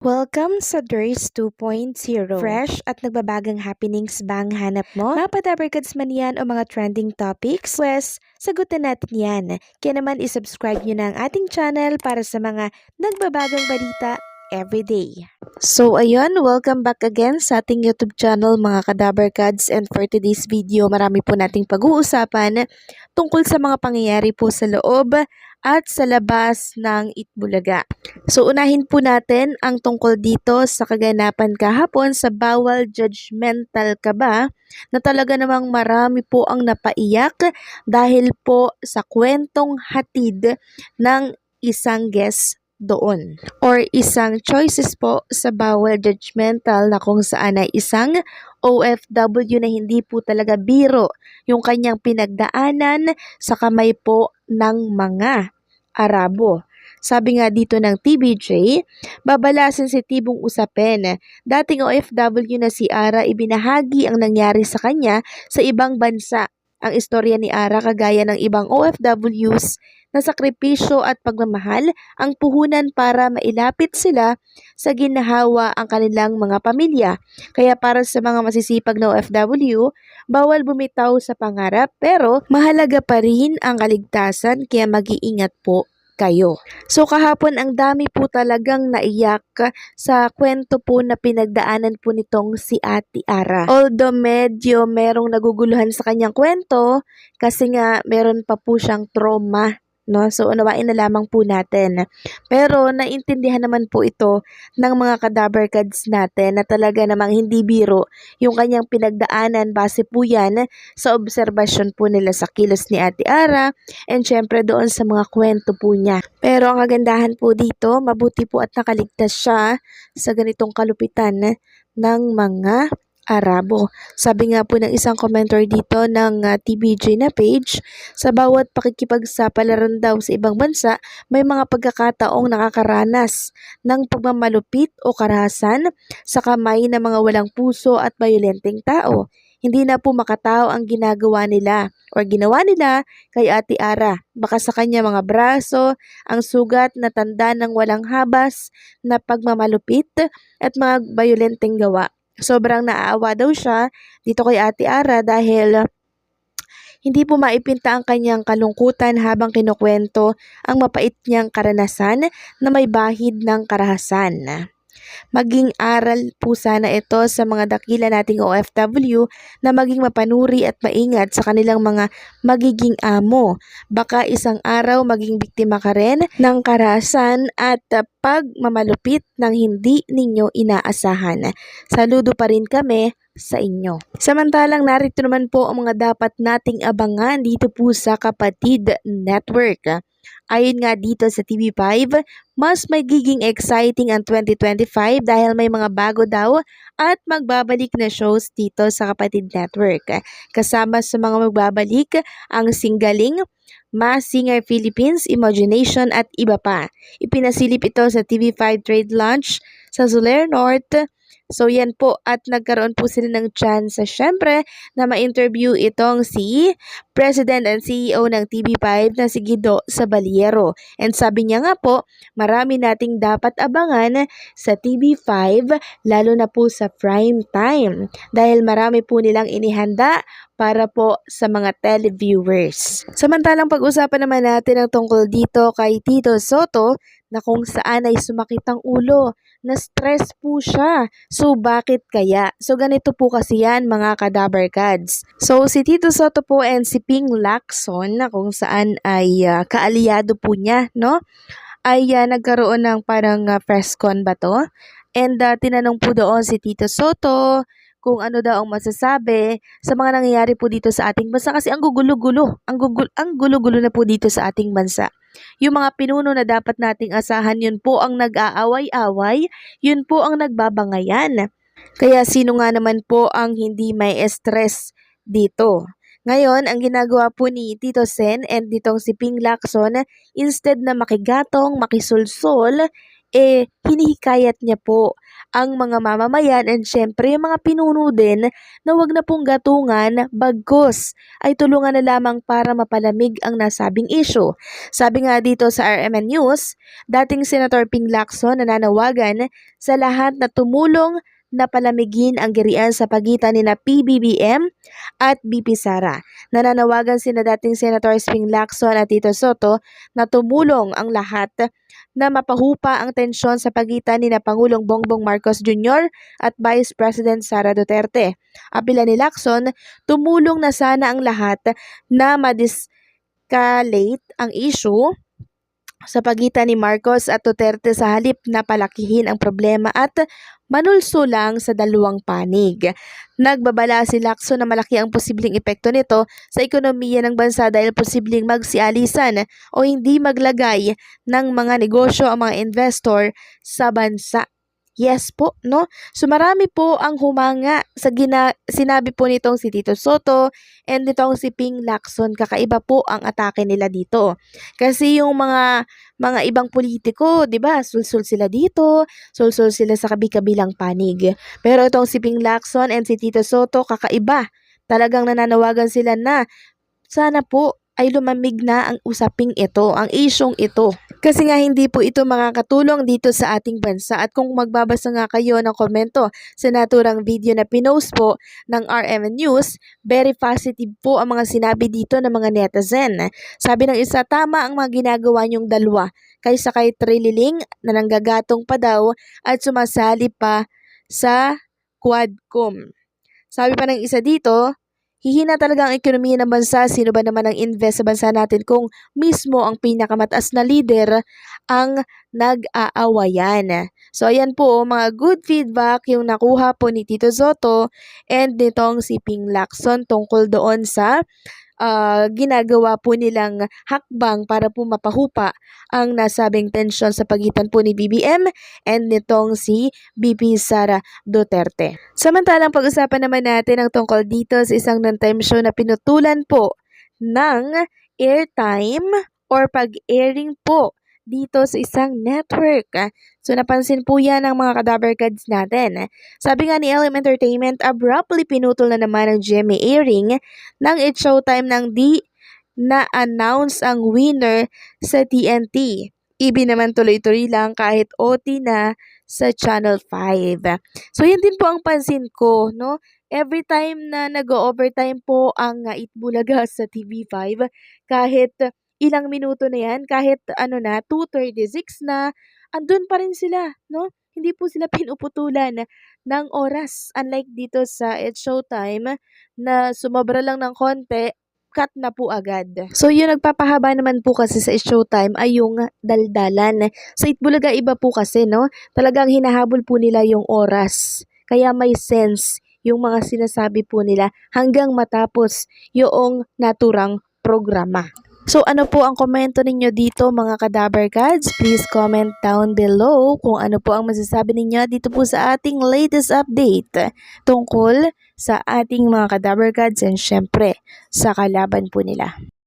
Welcome sa Durs 2.0. Fresh at nagbabagang happenings bang hanap mo? Mga padabarkads man yan o mga trending topics? Pwes, sagutin natin yan. Kaya naman isubscribe nyo na ang ating channel para sa mga nagbabagang balita everyday. So ayun, welcome back again sa ating YouTube channel mga Kadabarkads, and for today's video marami po nating pag-uusapan tungkol sa mga pangyayari po sa loob at sa labas ng Itbulaga. So unahin po natin ang tungkol dito sa kaganapan kahapon sa Bawal Judgmental Ka Ba, na talaga namang marami po ang napaiyak dahil po sa kwentong hatid ng isang guest doon or isang choices po sa Bawal Judgmental, na kung saan ay isang OFW na hindi po talaga biro yung kanyang pinagdaanan sa kamay po ng mga Arabo. Sabi nga dito ng TVJ, babala sensitibong usapin. Dating OFW na si Ara, ibinahagi ang nangyari sa kanya sa ibang bansa. Ang istorya ni Ara, kagaya ng ibang OFWs, na sakripisyo at pagmamahal ang puhunan para mailapit sila sa ginhawa ang kanilang mga pamilya. Kaya para sa mga masisipag na OFW, bawal bumitaw sa pangarap, pero mahalaga pa rin ang kaligtasan, kaya mag-iingat po kayo. So kahapon ang dami po talagang naiyak sa kwento po na pinagdaanan po nitong si Ate Ara. Although medyo merong naguguluhan sa kanyang kwento kasi nga meron pa po siyang trauma, no? So unawain na lamang po natin. Pero naintindihan naman po ito ng mga Kadabarkads natin na talaga namang hindi biro yung kanyang pinagdaanan, base po yan sa obserbasyon po nila sa kilos ni Ate Ara, and syempre doon sa mga kwento po niya. Pero ang kagandahan po dito, mabuti po at nakaligtas siya sa ganitong kalupitan ng mga Arabo. Sabi nga po ng isang commenter dito ng TBJ na page, sa bawat pakikipagsapalaran daw sa ibang bansa, may mga pagkakataong nakakaranas ng pagmamalupit o karahasan sa kamay ng mga walang puso at bayolenteng tao. Hindi na po makatao ang ginagawa nila or ginawa nila kay Ate Ara. Baka sa kanya mga braso, ang sugat na tanda ng walang habas na pagmamalupit at mga bayolenteng gawa. Sobrang naaawa daw siya dito kay Ate Ara dahil hindi po maipinta ang kanyang kalungkutan habang kinukwento ang mapait niyang karanasan na may bahid ng karahasan. Maging aral po sana ito sa mga dakila nating OFW na maging mapanuri at maingat sa kanilang mga magiging amo. Baka isang araw maging biktima ka rin ng karahasan at pagmamalupit ng hindi ninyo inaasahan. Saludo pa rin kami sa inyo. Samantalang narito naman po ang mga dapat nating abangan dito po sa Kapatid Network. Ayon nga dito sa TV5, mas magiging exciting ang 2025 dahil may mga bago daw at magbabalik na shows dito sa Kapatid Network. Kasama sa mga magbabalik ang Singgaling, Mass Singer Philippines, Imagination at iba pa. Ipinasilip ito sa TV5 Trade Launch sa Soler North. So yan po, at nagkaroon po sila ng chance syempre na ma-interview itong si President and CEO ng TV5 na si Guido Sabaliero. And sabi niya nga po, marami nating dapat abangan sa TV5 lalo na po sa prime time dahil marami po nilang inihanda para po sa mga televiewers. Samantalang pag-usapan naman natin ang tungkol dito kay Tito Soto, na kung saan ay sumakit ang ulo, na stress po siya. So bakit kaya? So ganito po kasi yan mga Kadabarkads. So si Tito Soto po and si Ping Lacson, na kung saan ay kaalyado po niya, no? Ay nagkaroon ng parang press con ba to? And tinanong po doon si Tito Soto kung ano daw ang masasabi sa mga nangyayari po dito sa ating bansa, kasi ang gugulo-gulo, ang gulo-gulo na po dito sa ating bansa. Yung mga pinuno na dapat nating asahan, yun po ang nag-aaway-away, yun po ang nagbabangayan. Kaya sino nga naman po ang hindi may stress dito? Ngayon, ang ginagawa po ni Tito Sen and nitong si Ping Lacson, instead na makigatong, makisulsol, hinihikayat niya po ang mga mamamayan and syempre yung mga pinuno din na wag na pong gatungan bagkus ay tulungan na lamang para mapalamig ang nasabing issue. Sabi nga dito sa RMN News, dating Senator Ping Lacson nananawagan sa lahat na tumulong na palamigin ang girian sa pagitan ni na PBBM at BP Sara. Nananawagan sina dating Senator Ping Lacson at Tito Soto na tumulong ang lahat na mapahupa ang tensyon sa pagitan ni na Pangulong Bongbong Marcos Jr. at Vice President Sara Duterte. Apila ni Lacson, tumulong na sana ang lahat na madiscalate ang issue sa pagitan ni Marcos at Duterte sa halip na palakihin ang problema at manulso lang sa dalawang panig. Nagbabala si Lacson na malaki ang posibleng epekto nito sa ekonomiya ng bansa dahil posibleng magsialisan o hindi maglagay ng mga negosyo ang mga investor sa bansa. Yes po, no? So marami po ang humanga sa sinabi po nitong si Tito Soto and nitong si Ping Lacson. Kakaiba po ang atake nila dito. Kasi yung mga ibang politiko, 'di ba? Sulsul sila dito, sulsul sila sa kabi-kabilang panig. Pero itong si Ping Lacson and si Tito Soto kakaiba. Talagang nananawagan sila na sana po ay lumamig na ang usaping ito, ang isyong ito. Kasi nga hindi po ito makakatulong dito sa ating bansa at kung magbabasa nga kayo ng komento sa naturang video na pinost po ng RMN News, very positive po ang mga sinabi dito ng mga netizen. Sabi ng isa, tama ang mga ginagawa niyong dalawa kaysa kay Trililing na nanggagatong pa daw at sumasali pa sa Quadcom. Sabi pa ng isa dito, hihina talaga ang ekonomiya ng bansa. Sino ba naman ang invest sa bansa natin kung mismo ang pinakamataas na leader ang nag-aawayan? So ayan po, mga good feedback yung nakuha po ni Tito Soto and nitong si Ping Lacson tungkol doon sa ginagawa po nilang hakbang para po mapahupa ang nasabing tensyon sa pagitan po ni BBM and nitong si BP Sara Duterte. Samantalang pag-usapan naman natin ang tungkol dito sa isang non-time show na pinutulan po ng airtime or pag-airing po dito sa isang network. So napansin po yan ng mga Kadaver Gods natin. Sabi nga ni LM Entertainment, abruptly pinutol na naman ang GMA airing ng It's Showtime nang di na-announce ang winner sa TNT. Ibi naman tuloy-tuloy lang kahit OT na sa Channel 5. So yan din po ang pansin ko, no? Every time na nag-overtime po ang Itbulaga sa TV5, kahit ilang minuto na yan, kahit 2:36 na, andun pa rin sila, no? Hindi po sila pinuputulan ng oras. Unlike dito sa It's Showtime na sumobra lang ng konti, cut na po agad. So yung nagpapahaba naman po kasi sa It's Showtime ay yung daldalan. Sa Itbulaga iba po kasi, no? Talagang hinahabol po nila yung oras. Kaya may sense yung mga sinasabi po nila hanggang matapos yung naturang programa. So ano po ang komento ninyo dito mga Kadaver Gods? Please comment down below kung ano po ang masasabi ninyo dito po sa ating latest update tungkol sa ating mga Kadaver Gods and syempre sa kalaban po nila.